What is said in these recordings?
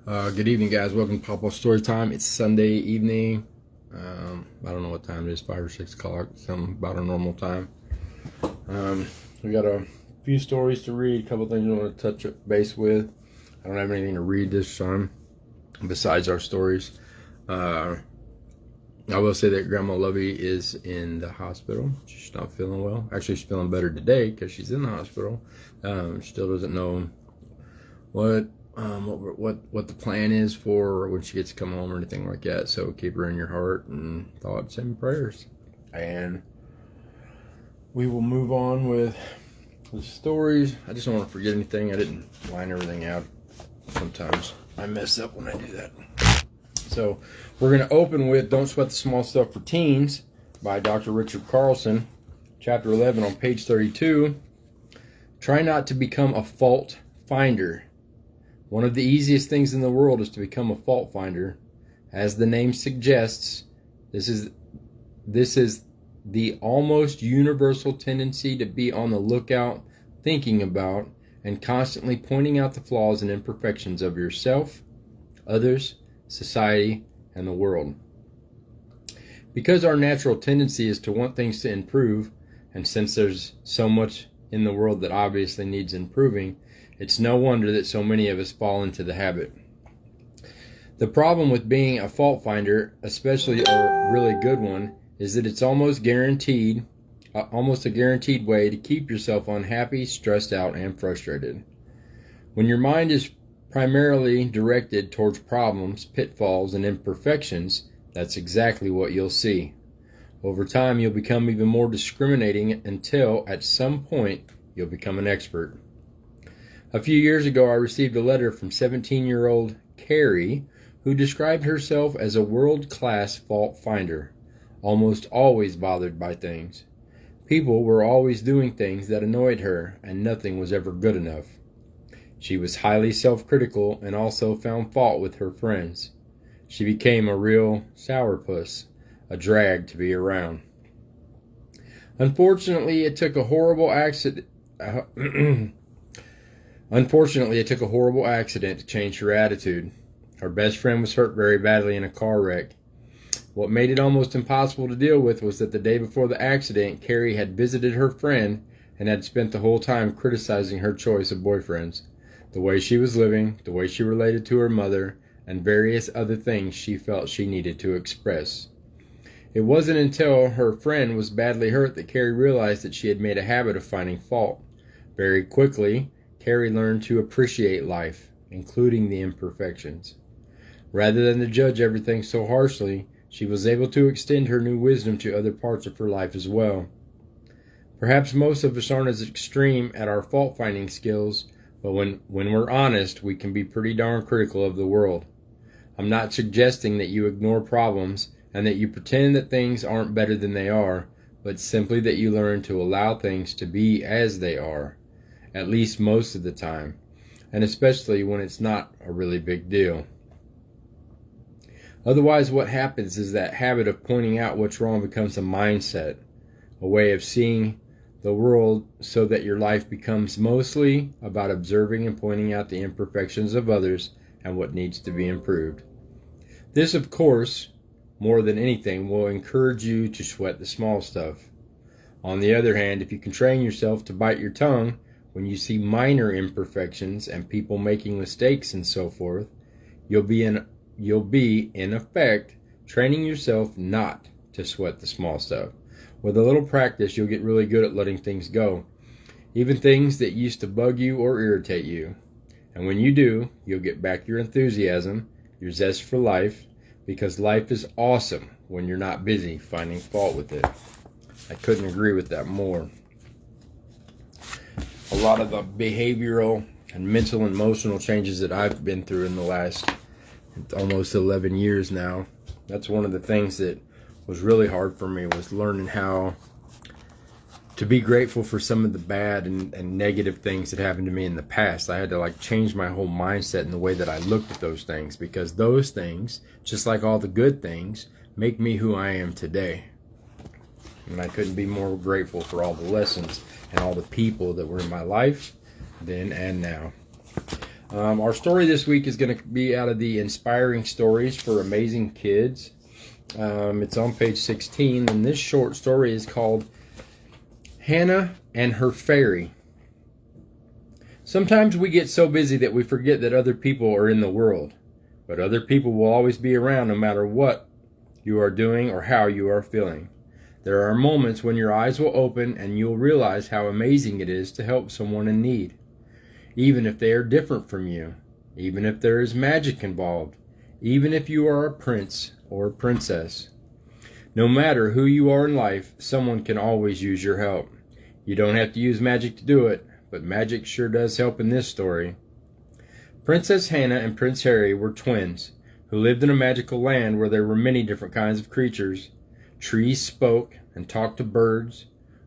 Good evening, guys. Welcome to Pawpaw Storytime. It's Sunday evening. I don't know what time it is, 5 or 6 o'clock, something about our normal time. We got a few stories to read, a couple things we want to touch base with. I don't have anything to read this time besides our stories. I will say that Grandma Lovey is in the hospital. She's not feeling well. Actually, she's feeling better today because she's in the hospital. Still doesn't know what the plan is for when she gets to come home or anything like that. So keep her in your heart and thoughts and prayers. And we will move on with the stories. I just don't want to forget anything. I didn't line everything out. Sometimes I mess up when I do that. So we're going to open with Don't Sweat the Small Stuff for Teens by Dr. Richard Carlson, chapter 11 on page 32. Try not to become a fault finder. One of the easiest things in the world is to become a fault finder. As the name suggests, this is the almost universal tendency to be on the lookout, thinking about, and constantly pointing out the flaws and imperfections of yourself, others, society, and the world. Because our natural tendency is to want things to improve, and since there's so much in the world that obviously needs improving, it's no wonder that so many of us fall into the habit. The problem with being a fault finder, especially a really good one, is that it's almost a guaranteed way to keep yourself unhappy, stressed out, and frustrated. When your mind is primarily directed towards problems, pitfalls, and imperfections, that's exactly what you'll see. Over time, you'll become even more discriminating until, at some point, you'll become an expert. A few years ago, I received a letter from 17-year-old Carrie, who described herself as a world-class fault finder, almost always bothered by things. People were always doing things that annoyed her, and nothing was ever good enough. She was highly self-critical and also found fault with her friends. She became a real sourpuss, a drag to be around. Unfortunately, it took a horrible accident to change her attitude. Her best friend was hurt very badly in a car wreck. What made it almost impossible to deal with was that the day before the accident, Carrie had visited her friend and had spent the whole time criticizing her choice of boyfriends, the way she was living, the way she related to her mother, and various other things she felt she needed to express. It wasn't until her friend was badly hurt that Carrie realized that she had made a habit of finding fault. Very quickly, Carrie learned to appreciate life, including the imperfections. Rather than to judge everything so harshly, she was able to extend her new wisdom to other parts of her life as well. Perhaps most of us aren't as extreme at our fault-finding skills, but when we're honest, we can be pretty darn critical of the world. I'm not suggesting that you ignore problems and that you pretend that things aren't better than they are, but simply that you learn to allow things to be as they are, at least most of the time, and especially when it's not a really big deal. Otherwise, what happens is that habit of pointing out what's wrong becomes a mindset, a way of seeing the world, so that your life becomes mostly about observing and pointing out the imperfections of others and what needs to be improved. This, of course, more than anything, will encourage you to sweat the small stuff. On the other hand, if you can train yourself to bite your tongue when you see minor imperfections and people making mistakes and so forth, you'll be in effect training yourself not to sweat the small stuff. With a little practice, you'll get really good at letting things go, even things that used to bug you or irritate you. And when you do, you'll get back your enthusiasm, your zest for life, because life is awesome when you're not busy finding fault with it. I couldn't agree with that more. A lot of the behavioral and mental and emotional changes that I've been through in the last almost 11 years now, that's one of the things that was really hard for me, was learning how to be grateful for some of the bad and negative things that happened to me in the past. I had to change my whole mindset in the way that I looked at those things, because those things, just like all the good things, make me who I am today. And I couldn't be more grateful for all the lessons and all the people that were in my life then and now. Our story this week is going to be out of the Inspiring Stories for Amazing Kids. It's on page 16, and this short story is called Hannah and Her Fairy. Sometimes we get so busy that we forget that other people are in the world, but other people will always be around no matter what you are doing or how you are feeling. There are moments when your eyes will open and you'll realize how amazing it is to help someone in need. Even if they are different from you, even if there is magic involved, even if you are a prince or a princess. No matter who you are in life, someone can always use your help. You don't have to use magic to do it, but magic sure does help in this story. Princess Hannah and Prince Harry were twins who lived in a magical land where there were many different kinds of creatures. Trees spoke and talked to birds.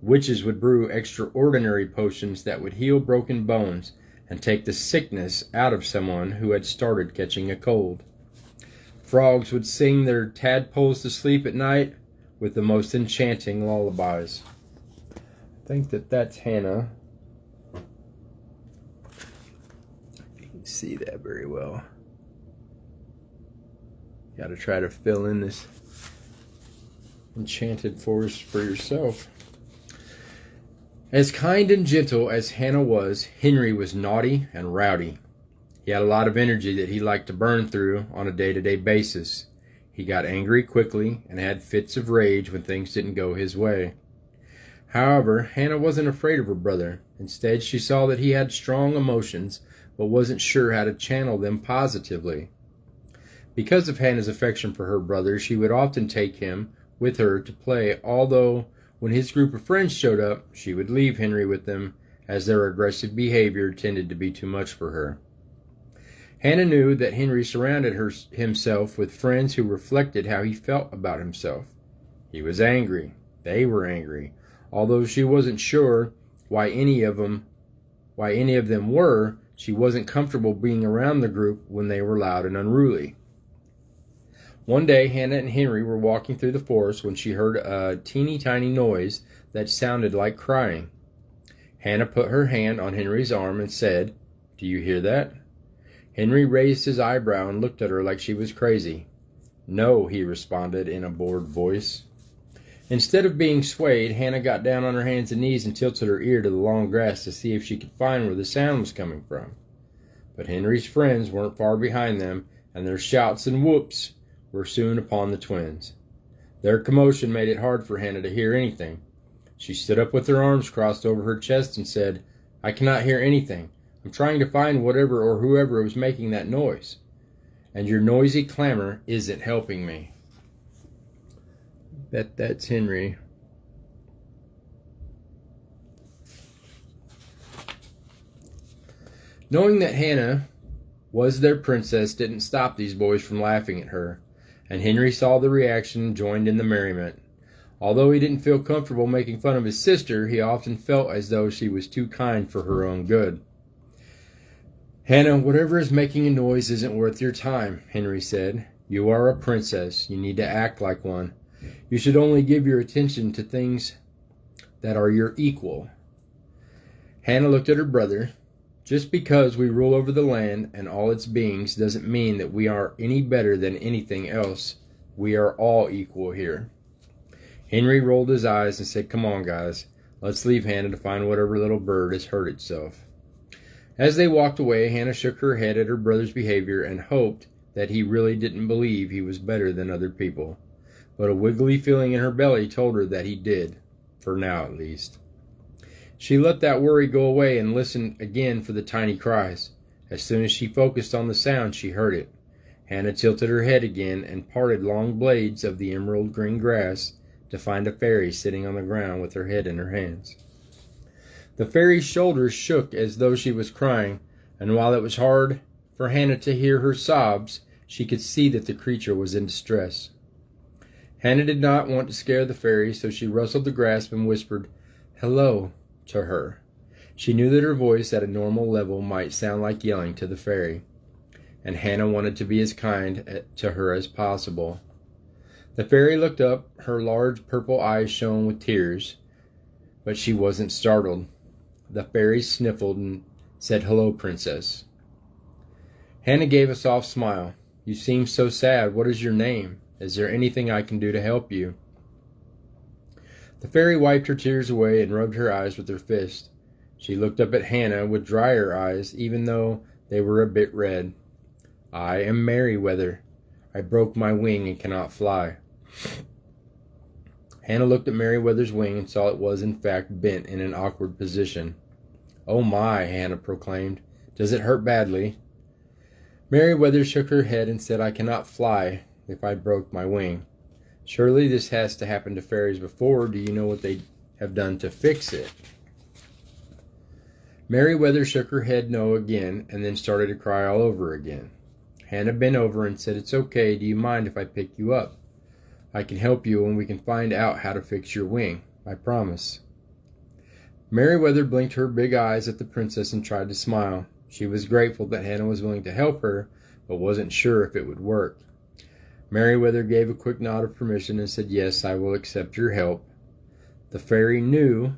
Witches would brew extraordinary potions that would heal broken bones and take the sickness out of someone who had started catching a cold. Frogs would sing their tadpoles to sleep at night with the most enchanting lullabies. I think that's Hannah. You can see that very well. Got to try to fill in this enchanted forest for yourself. As kind and gentle as Hannah was, Henry was naughty and rowdy. He had a lot of energy that he liked to burn through on a day-to-day basis. He got angry quickly and had fits of rage when things didn't go his way. However, Hannah wasn't afraid of her brother. Instead, she saw that he had strong emotions, but wasn't sure how to channel them positively. Because of Hannah's affection for her brother, she would often take him with her to play, although when his group of friends showed up, she would leave Henry with them, as their aggressive behavior tended to be too much for her. Hannah knew that Henry surrounded himself with friends who reflected how he felt about himself. He was angry. They were angry. Although she wasn't sure why any of them were, she wasn't comfortable being around the group when they were loud and unruly. One day, Hannah and Henry were walking through the forest when she heard a teeny tiny noise that sounded like crying. Hannah put her hand on Henry's arm and said, "Do you hear that?" Henry raised his eyebrow and looked at her like she was crazy. "No," he responded in a bored voice. Instead of being swayed, Hannah got down on her hands and knees and tilted her ear to the long grass to see if she could find where the sound was coming from. But Henry's friends weren't far behind them, and their shouts and whoops were soon upon the twins. Their commotion made it hard for Hannah to hear anything. She stood up with her arms crossed over her chest and said, "I cannot hear anything. I'm trying to find whatever or whoever was making that noise. And your noisy clamor isn't helping me." That's Henry. Knowing that Hannah was their princess didn't stop these boys from laughing at her, and Henry saw the reaction and joined in the merriment. Although he didn't feel comfortable making fun of his sister, he often felt as though she was too kind for her own good. "Hannah, whatever is making a noise isn't worth your time," Henry said. "You are a princess. You need to act like one. You should only give your attention to things that are your equal." Hannah looked at her brother. "Just because we rule over the land and all its beings doesn't mean that we are any better than anything else. We are all equal here." Henry rolled his eyes and said, "Come on, guys. Let's leave Hannah to find whatever little bird has hurt itself." As they walked away, Hannah shook her head at her brother's behavior and hoped that he really didn't believe he was better than other people. But a wiggly feeling in her belly told her that he did, for now at least. She let that worry go away and listened again for the tiny cries. As soon as she focused on the sound, she heard it. Hannah tilted her head again and parted long blades of the emerald green grass to find a fairy sitting on the ground with her head in her hands. The fairy's shoulders shook as though she was crying, and while it was hard for Hannah to hear her sobs, she could see that the creature was in distress. Hannah did not want to scare the fairy, so she rustled the grass and whispered, "Hello," to her. She knew that her voice at a normal level might sound like yelling to the fairy, and Hannah wanted to be as kind to her as possible. The fairy looked up. Her large purple eyes shone with tears, but she wasn't startled. The fairy sniffled and said, "Hello, princess." Hannah gave a soft smile. You seem so sad. What is your name? Is there anything I can do to help you? The fairy wiped her tears away and rubbed her eyes with her fist. She looked up at Hannah with drier eyes, even though they were a bit red. I am Merryweather. I broke my wing and cannot fly. Hannah looked at Merryweather's wing and saw it was, in fact, bent in an awkward position. Oh my, Hannah proclaimed. Does it hurt badly? Merryweather shook her head and said, I cannot fly if I broke my wing. Surely this has to happen to fairies before. Do you know what they have done to fix it? Merryweather shook her head no again and then started to cry all over again. Hannah bent over and said, It's okay. Do you mind if I pick you up? I can help you and we can find out how to fix your wing. I promise. Merryweather blinked her big eyes at the princess and tried to smile. She was grateful that Hannah was willing to help her, but wasn't sure if it would work. Merryweather gave a quick nod of permission and said, Yes, I will accept your help. The fairy knew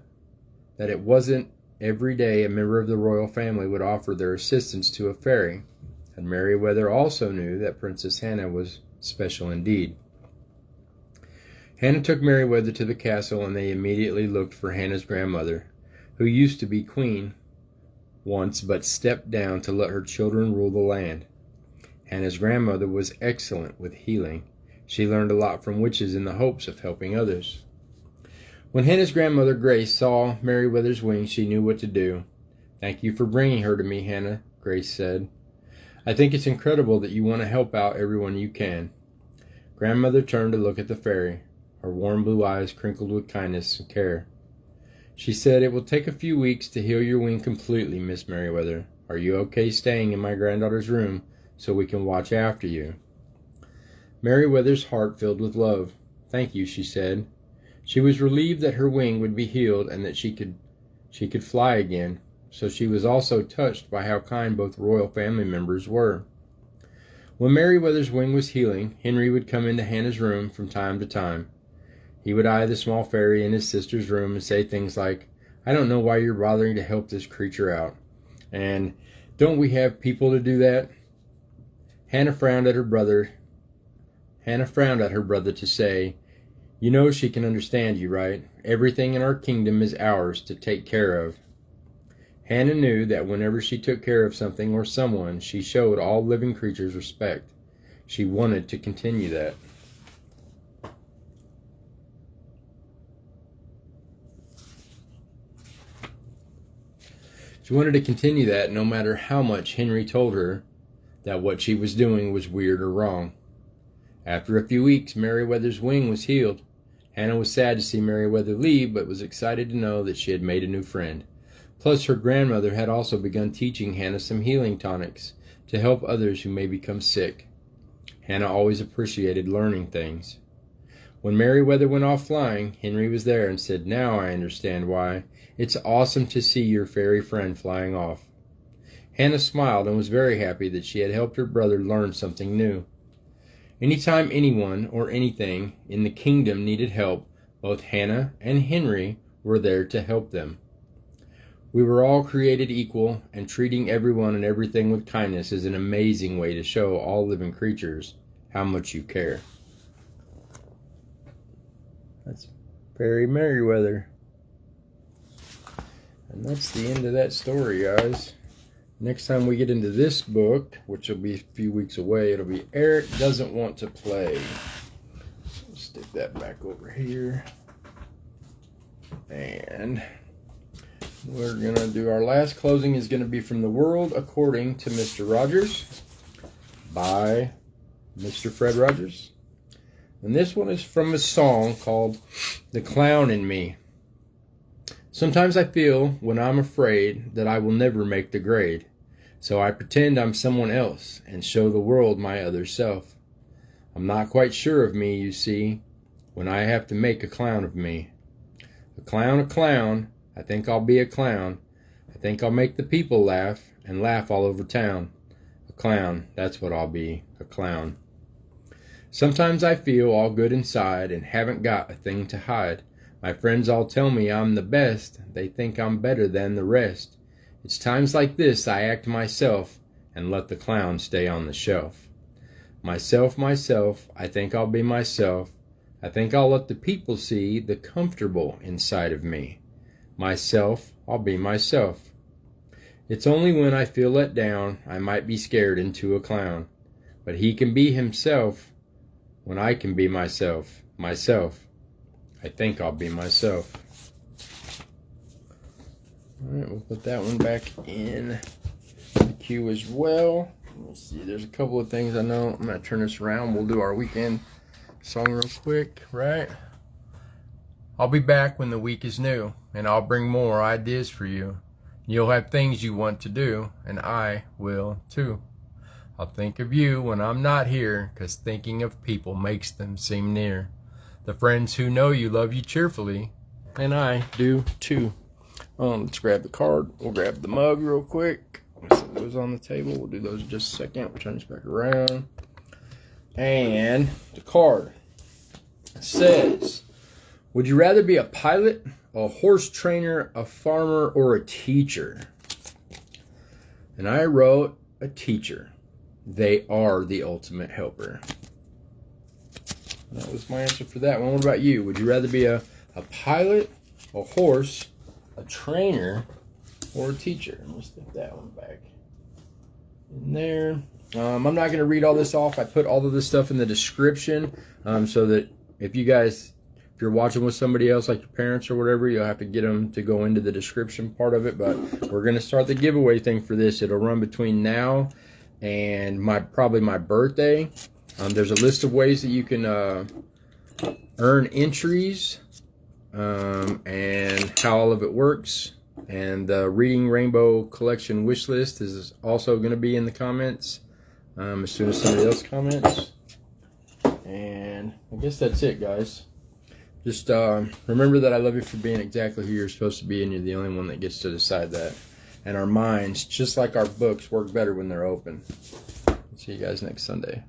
that it wasn't every day a member of the royal family would offer their assistance to a fairy, and Merryweather also knew that Princess Hannah was special indeed. Hannah took Merryweather to the castle, and they immediately looked for Hannah's grandmother, who used to be queen once but stepped down to let her children rule the land. Hannah's grandmother was excellent with healing. She learned a lot from witches in the hopes of helping others. When Hannah's grandmother Grace saw Merryweather's wings, she knew what to do. Thank you for bringing her to me, Hannah, Grace said. I think it's incredible that you want to help out everyone you can. Grandmother turned to look at the fairy. Her warm blue eyes crinkled with kindness and care. She said, It will take a few weeks to heal your wing completely, Miss Merryweather. Are you okay staying in my granddaughter's room so we can watch after you? Merryweather's heart filled with love. Thank you, she said. She was relieved that her wing would be healed and that she could fly again, so she was also touched by how kind both royal family members were. When Merryweather's wing was healing, Henry would come into Hannah's room from time to time. He would eye the small fairy in his sister's room and say things like, I don't know why you're bothering to help this creature out. And, don't we have people to do that? Hannah frowned at her brother to say, You know she can understand you, right? Everything in our kingdom is ours to take care of. Hannah knew that whenever she took care of something or someone, she showed all living creatures respect. She wanted to continue that. She wanted to continue that no matter how much Henry told her that what she was doing was weird or wrong. After a few weeks, Merryweather's wing was healed. Hannah was sad to see Merryweather leave, but was excited to know that she had made a new friend. Plus, her grandmother had also begun teaching Hannah some healing tonics to help others who may become sick. Hannah always appreciated learning things. When Merryweather went off flying, Henry was there and said, Now I understand why. It's awesome to see your fairy friend flying off. Hannah smiled and was very happy that she had helped her brother learn something new. Anytime anyone or anything in the kingdom needed help, both Hannah and Henry were there to help them. We were all created equal, and treating everyone and everything with kindness is an amazing way to show all living creatures how much you care. That's Fairy Merryweather. And that's the end of that story, guys. Next time we get into this book, which will be a few weeks away, it'll be Eric Doesn't Want to Play. Stick that back over here. And we're going to do our last closing is going to be from The World According to Mr. Rogers by Mr. Fred Rogers. And this one is from a song called The Clown in Me. Sometimes I feel when I'm afraid that I will never make the grade. So I pretend I'm someone else and show the world my other self. I'm not quite sure of me, you see, when I have to make a clown of me. A clown, I think I'll be a clown. I think I'll make the people laugh and laugh all over town. A clown, that's what I'll be, a clown. Sometimes I feel all good inside and haven't got a thing to hide. My friends all tell me I'm the best. They think I'm better than the rest. It's times like this I act myself, and let the clown stay on the shelf. Myself, myself, I think I'll be myself. I think I'll let the people see the comfortable inside of me. Myself, I'll be myself. It's only when I feel let down I might be scared into a clown. But he can be himself when I can be myself. Myself. I think I'll be myself. Alright, we'll put that one back in the queue as well. Let's see, there's a couple of things I know. I'm going to turn this around. We'll do our weekend song real quick, right? I'll be back when the week is new, and I'll bring more ideas for you. You'll have things you want to do, and I will too. I'll think of you when I'm not here, 'cause thinking of people makes them seem near. The friends who know you love you cheerfully, and I do too. Let's grab the card. We'll grab the mug real quick. Let's set those on the table. We'll do those in just a second. We'll turn this back around. And the card says, would you rather be a pilot, a horse trainer, a farmer, or a teacher? And I wrote a teacher. They are the ultimate helper. That was my answer for that one. What about you? Would you rather be a pilot, a horse, a trainer, or a teacher? Let me stick that one back in there. I'm not going to read all this off. I put all of this stuff in the description so that if you're watching with somebody else, like your parents or whatever, you'll have to get them to go into the description part of it. But we're going to start the giveaway thing for this. It'll run between now and probably my birthday. There's a list of ways that you can earn entries and how all of it works. And the Reading Rainbow Collection wish list is also going to be in the comments as soon as somebody else comments. And I guess that's it, guys. Just remember that I love you for being exactly who you're supposed to be, and you're the only one that gets to decide that. And our minds, just like our books, work better when they're open. See you guys next Sunday.